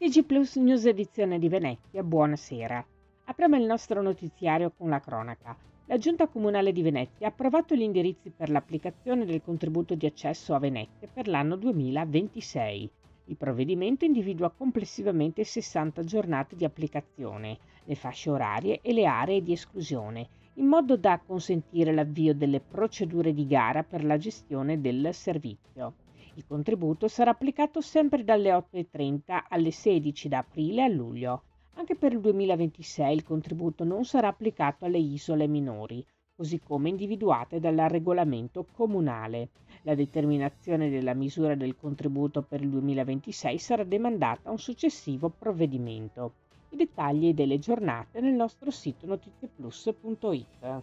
TG Plus News edizione di Venezia, buonasera. Apriamo il nostro notiziario con la cronaca. La Giunta Comunale di Venezia ha approvato gli indirizzi per l'applicazione del contributo di accesso a Venezia per l'anno 2026. Il provvedimento individua complessivamente 60 giornate di applicazione, le fasce orarie e le aree di esclusione, in modo da consentire l'avvio delle procedure di gara per la gestione del servizio. Il contributo sarà applicato sempre dalle 8:30 alle 16 da aprile a luglio. Anche per il 2026 il contributo non sarà applicato alle isole minori, così come individuate dal regolamento comunale. La determinazione della misura del contributo per il 2026 sarà demandata a un successivo provvedimento. I dettagli delle giornate nel nostro sito notizieplus.it.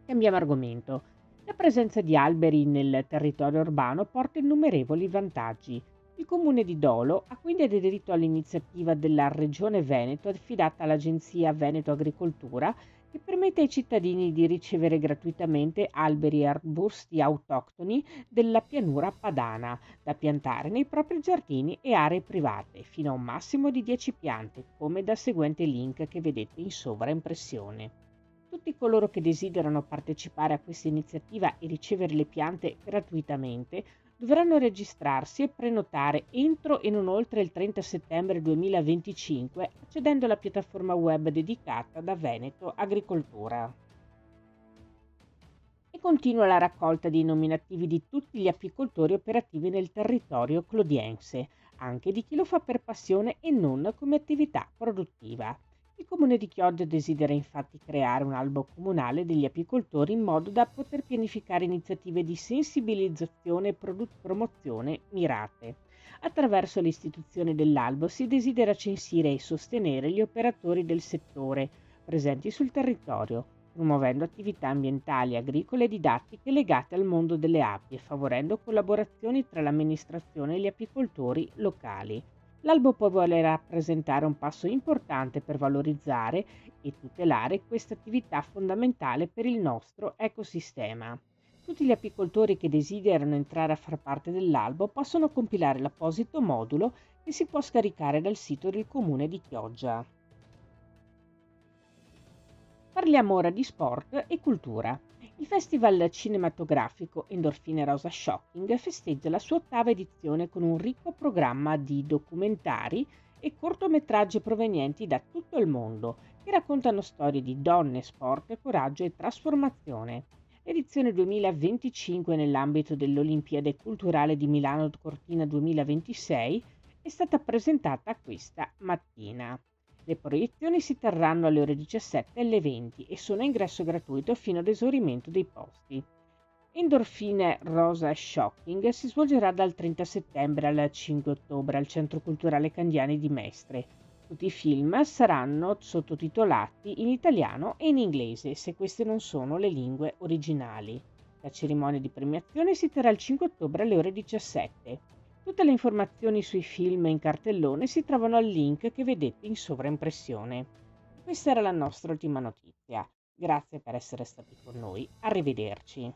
Cambiamo argomento. La presenza di alberi nel territorio urbano porta innumerevoli vantaggi. Il comune di Dolo ha quindi aderito all'iniziativa della Regione Veneto affidata all'Agenzia Veneto Agricoltura che permette ai cittadini di ricevere gratuitamente alberi e arbusti autoctoni della pianura padana da piantare nei propri giardini e aree private fino a un massimo di 10 piante, come dal seguente link che vedete in sovraimpressione. Tutti coloro che desiderano partecipare a questa iniziativa e ricevere le piante gratuitamente dovranno registrarsi e prenotare entro e non oltre il 30 settembre 2025 accedendo alla piattaforma web dedicata da Veneto Agricoltura. E continua la raccolta dei nominativi di tutti gli apicoltori operativi nel territorio clodiense, anche di chi lo fa per passione e non come attività produttiva. Il comune di Chioggia desidera infatti creare un albo comunale degli apicoltori in modo da poter pianificare iniziative di sensibilizzazione e promozione mirate. Attraverso l'istituzione dell'albo si desidera censire e sostenere gli operatori del settore presenti sul territorio, promuovendo attività ambientali, agricole e didattiche legate al mondo delle api e favorendo collaborazioni tra l'amministrazione e gli apicoltori locali. L'albo poi vuole rappresentare un passo importante per valorizzare e tutelare questa attività fondamentale per il nostro ecosistema. Tutti gli apicoltori che desiderano entrare a far parte dell'albo possono compilare l'apposito modulo che si può scaricare dal sito del comune di Chioggia. Parliamo ora di sport e cultura. Il Festival cinematografico Endorfine Rosa Shocking festeggia la sua ottava edizione con un ricco programma di documentari e cortometraggi provenienti da tutto il mondo che raccontano storie di donne, sport, coraggio e trasformazione. L'edizione 2025 nell'ambito dell'Olimpiade Culturale di Milano Cortina 2026 è stata presentata questa mattina. Le proiezioni si terranno alle ore 17 e alle 20 e sono a ingresso gratuito fino ad esaurimento dei posti. Endorfine Rosa Shocking si svolgerà dal 30 settembre al 5 ottobre al Centro Culturale Candiani di Mestre. Tutti i film saranno sottotitolati in italiano e in inglese, se queste non sono le lingue originali. La cerimonia di premiazione si terrà il 5 ottobre alle ore 17. Tutte le informazioni sui film in cartellone si trovano al link che vedete in sovraimpressione. Questa era la nostra ultima notizia. Grazie per essere stati con noi. Arrivederci.